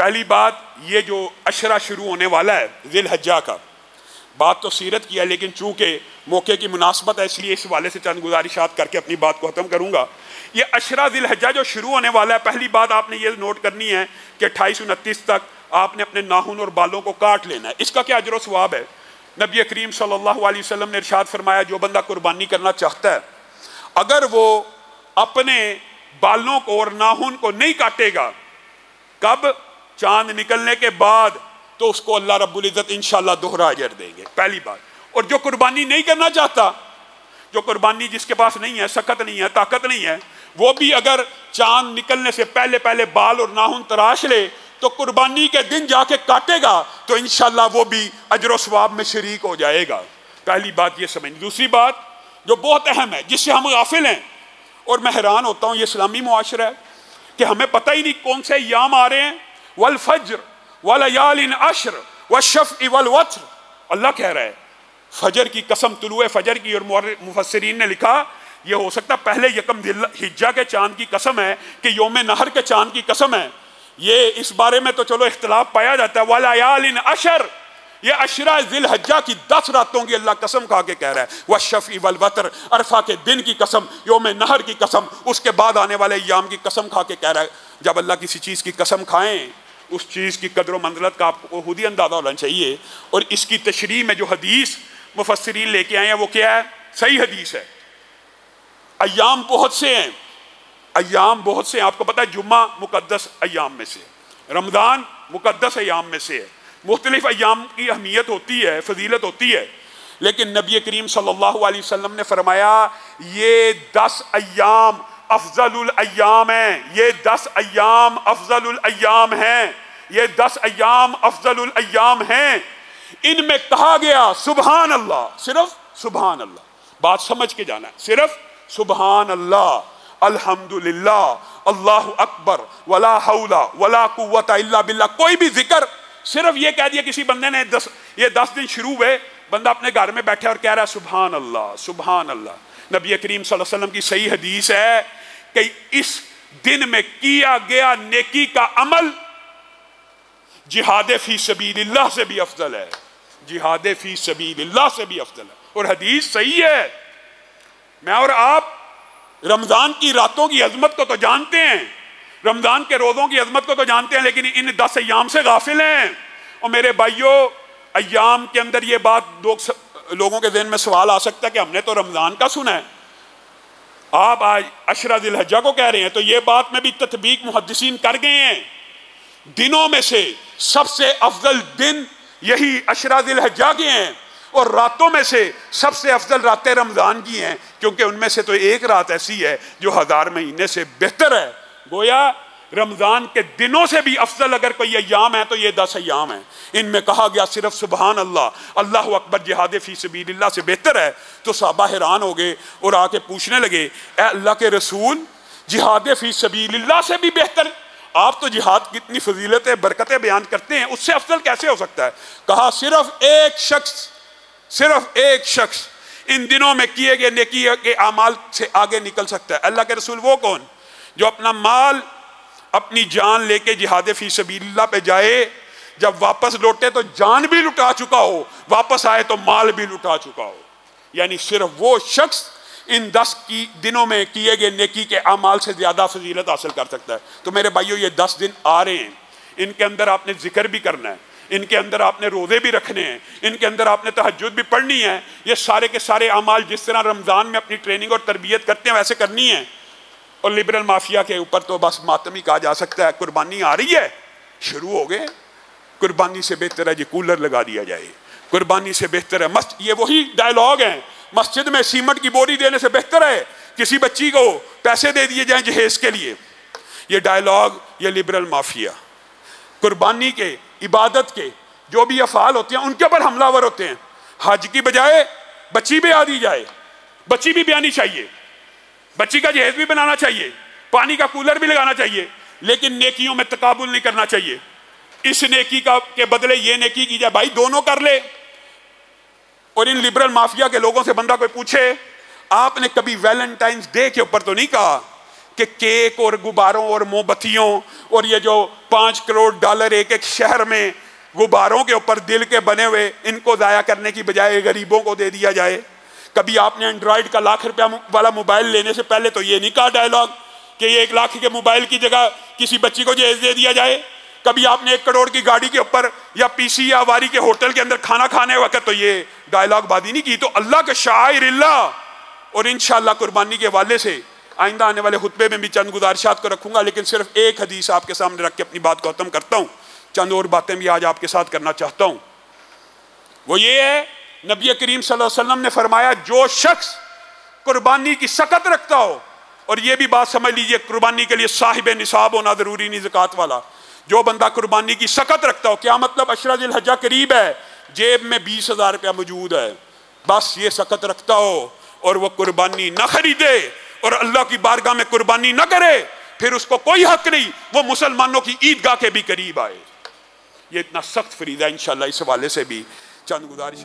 पहली बात, ये जो अशरा शुरू होने वाला है ज़िल हज्जा का, बात तो सीरत की है लेकिन चूंकि मौके की मुनासबत है इसलिए इस वाले से चंद गुजारिशात करके अपनी बात को ख़त्म करूँगा। ये अशरा ज़िल हज्जा जो शुरू होने वाला है, पहली बात आपने ये नोट करनी है कि 28-29 तक आपने अपने नाखून और बालों को काट लेना है। इसका क्या अजर सवाब है? नबी करीम सल्लल्लाहु अलैहि वसल्लम ने इरशाद फरमाया, जो बंदा कुर्बानी करना चाहता है अगर वो अपने बालों को और नाखून को नहीं काटेगा, कब? चांद निकलने के बाद, तो उसको अल्लाह रब्बुल इज़्ज़त इंशाअल्लाह दोहरा अजर देंगे, पहली बात। और जो कुर्बानी नहीं करना चाहता, जो कुर्बानी जिसके पास नहीं है, सकत नहीं है, ताकत नहीं है, वो भी अगर चांद निकलने से पहले पहले बाल और नाखून तराश ले तो कुर्बानी के दिन जाके काटेगा तो इंशाअल्लाह वो भी अजर व सवाब में शरीक हो जाएगा। पहली बात ये समझ। दूसरी बात जो बहुत अहम है, जिससे हम गाफिल हैं, और मैं हैरान होता हूँ, ये इस्लामी मुआशरा है कि हमें पता ही नहीं कौन से अय्याम आ रहे हैं। वल फज्र वलयालिन अश्र वश्शफ़्इ वल वत्र, अल्लाह कह रहा है फजर की कसम, तुलुए फजर की। और मुफस्सिरीन ने लिखा यह हो सकता पहले यकम हिज्जा के चांद की कसम है कि योम नहर के चांद की कसम है। ये इस बारे में तो चलो इख्तिलाफ पाया जाता है। वलयालिन अशर, ये अशरा ज़िल हज्जा की 10 रातों की अल्लाह कसम खा के कह रहा है। वश्शफ़्इ वल वत्र, अरफा के दिन की कसम, योम नहर की कसम, उसके बाद आने वाले अय्याम की कसम खा के कह रहा है। जब अल्लाह किसी चीज़ की कसम खाएं, उस चीज़ की कदर मंज़लत का आपको खुद ही अंदाज़ा होना चाहिए। और इसकी तशरीह में जो हदीस मुफस्सिरीन लेके आए हैं वो क्या है? सही हदीस है। अय्याम बहुत से हैं, अय्याम बहुत से हैं। आपको पता है जुम्मा मुकद्दस अय्याम में से, रमज़ान मुकद्दस अय्याम में से है। मुख्तलिफ अय्याम की अहमियत होती है, फजीलत होती है, लेकिन नबी करीम सल्लल्लाहु अलैहि वसल्लम ने फरमाया ये 10 अय्याम अफजलुल अय्याम हैं, ये 10 अय्याम अफजलुल अय्याम हैं, ये 10 अय्याम अफजलुल अय्याम हैं। इनमें कहा गया सुबहान अल्लाह, सिर्फ सुबहान अल्लाह, बात समझ के जाना है, सिर्फ सुबहान अल्लाह, अल्हम्दुलिल्लाह, अल्लाहु अकबर, वला हौला वला कुव्वता इल्ला बिल्लाह। कोई भी जिक्र, सिर्फ ये कह दिया किसी बंदे ने, 10 दिन शुरू हुए, बंदा अपने घर में बैठे और कह रहा है सुबहान अल्लाह सुबहान अल्लाह। नबी करीम सल्लल्लाहु अलैहि वसल्लम की सही हदीस है कि इस दिन में किया गया नेकी का अमल जिहाद फी सबीलिल्लाह से भी अफजल है, जिहाद फी सबीलिल्लाह से भी अफजल है। और हदीस सही है। मैं और आप रमजान की रातों की अजमत को तो जानते हैं, रमजान के रोज़ों की अजमत को तो जानते हैं, लेकिन इन 10 अय्याम से गाफिल हैं। और मेरे भाइयों, अय्याम के अंदर ये बात लोगों के ज़हन में सवाल आ सकता है कि हमने तो रमज़ान का सुना है, आप आज अशरा ज़िल हज्जा को कह रहे हैं। तो ये बात में भी तत्बीक मुहद्दिसीन कर गए हैं। दिनों में से सबसे अफजल दिन यही अशरा ज़िल हज्जा के हैं, और रातों में से सबसे अफजल रातें रमज़ान की हैं, क्योंकि उनमें से तो एक रात ऐसी है जो 1000 महीने से बेहतर है। गोया रमज़ान के दिनों से भी अफजल अगर कोई अय्याम है तो ये 10 अय्याम हैं। इनमें कहा गया सिर्फ सुबहान अल्लाह, अल्लाहु अकबर जिहाद फी सबीलिल्लाह से बेहतर है। तो सहाबा हैरान हो गए और आके पूछने लगे, ए अल्लाह के रसूल, जिहाद फी सबीलिल्लाह से भी बेहतर? आप तो जिहाद की इतनी फजीलतें बरकतें बयान करते हैं, उससे अफजल कैसे हो सकता है? कहा सिर्फ एक शख्स, सिर्फ एक शख्स इन दिनों में किए गए नेकी के आमाल से आगे निकल सकता है। अल्लाह के रसूल वो कौन? जो अपना माल, अपनी जान लेके जिहाद फी सबीलिल्लाह पे जाए, जब वापस लौटे तो जान भी लुटा चुका हो, वापस आए तो माल भी लुटा चुका हो। यानी सिर्फ वो शख्स इन 10 की दिनों में किए गए नेकी के अमाल से ज्यादा फजीलत हासिल कर सकता है। तो मेरे भाइयों, ये 10 दिन आ रहे हैं, इनके अंदर आपने जिक्र भी करना है, इनके अंदर आपने रोजे भी रखने हैं, इनके अंदर आपने तहज्जुद भी पढ़नी है। ये सारे के सारे अमाल जिस तरह रमजान में अपनी ट्रेनिंग और तरबियत करते हैं वैसे करनी है। और लिबरल माफिया के ऊपर तो बस मातम ही कहा जा सकता है। कुर्बानी आ रही है, शुरू हो गए, कुर्बानी से बेहतर है जी कूलर लगा दिया जाए, कुर्बानी से बेहतर है ये वही डायलॉग है, मस्जिद में सीमेंट की बोरी देने से बेहतर है किसी बच्ची को पैसे दे दिए जाएं जहेज के लिए। ये डायलॉग, ये लिबरल माफिया कुर्बानी के, इबादत के जो भी अफाल होते हैं उनके ऊपर हमलावर होते हैं। हज की बजाय बच्ची भी आ दी जाए, बच्ची भी ब्यानी चाहिए, बच्ची का जहेज भी बनाना चाहिए, पानी का कूलर भी लगाना चाहिए, लेकिन नेकियों में तकाबुल नहीं करना चाहिए। इस नेकी का के बदले ये नेकी की जाए, भाई दोनों कर ले। और इन लिबरल माफिया के लोगों से बंदा कोई पूछे, आपने कभी वैलेंटाइंस डे के ऊपर तो नहीं कहा कि केक और गुब्बारों और मोमबत्तियों और ये जो $5 करोड़ एक एक शहर में गुब्बारों के ऊपर दिल के बने हुए, इनको ज़ाया करने की बजाय गरीबों को दे दिया जाए। कभी आपने एंड्रॉयड का ₹1,00,000 वाला मोबाइल लेने से पहले तो ये नहीं कहा डायलॉग कि ये 1,00,000 के मोबाइल की जगह किसी बच्ची को जहेज दे दिया जाए। कभी आपने 1 करोड़ की गाड़ी के ऊपर या पीसी या वारी के होटल के अंदर खाना खाने वक्त तो ये डायलॉग बाजी नहीं की। तो अल्लाह के शाइरिल्लाह और इंशाअल्लाह कुर्बानी के हवाले से आइंदा आने वाले खुतबे में भी चंद गुजारिशात को रखूंगा, लेकिन सिर्फ एक हदीस आपके सामने रख के अपनी बात को खत्म करता हूँ। चंद और बातें भी आज आपके साथ करना चाहता हूँ। वो ये है, नबी करीम सल्लल्लाहु अलैहि वसल्लम ने फरमाया, जो शख्स कुर्बानी की सकत रखता हो, और ये भी बात समझ लीजिए, कुर्बानी के लिए साहिब निसाब होना जरूरी नहीं, ज़कात वाला, जो बंदा कुर्बानी की सकत रखता हो, क्या मतलब अशरा जिल हज्जा करीब है, जेब में 20,000 रुपया मौजूद है, बस ये सकत रखता हो और वो कुर्बानी न खरीदे और अल्लाह की बारगाह में कुर्बानी न करे, फिर उसको कोई हक नहीं वो मुसलमानों की ईदगाह के भी करीब आए। ये इतना सख्त फरीदा इंशाअल्लाह, इस हवाले से भी चंद गुजारिश।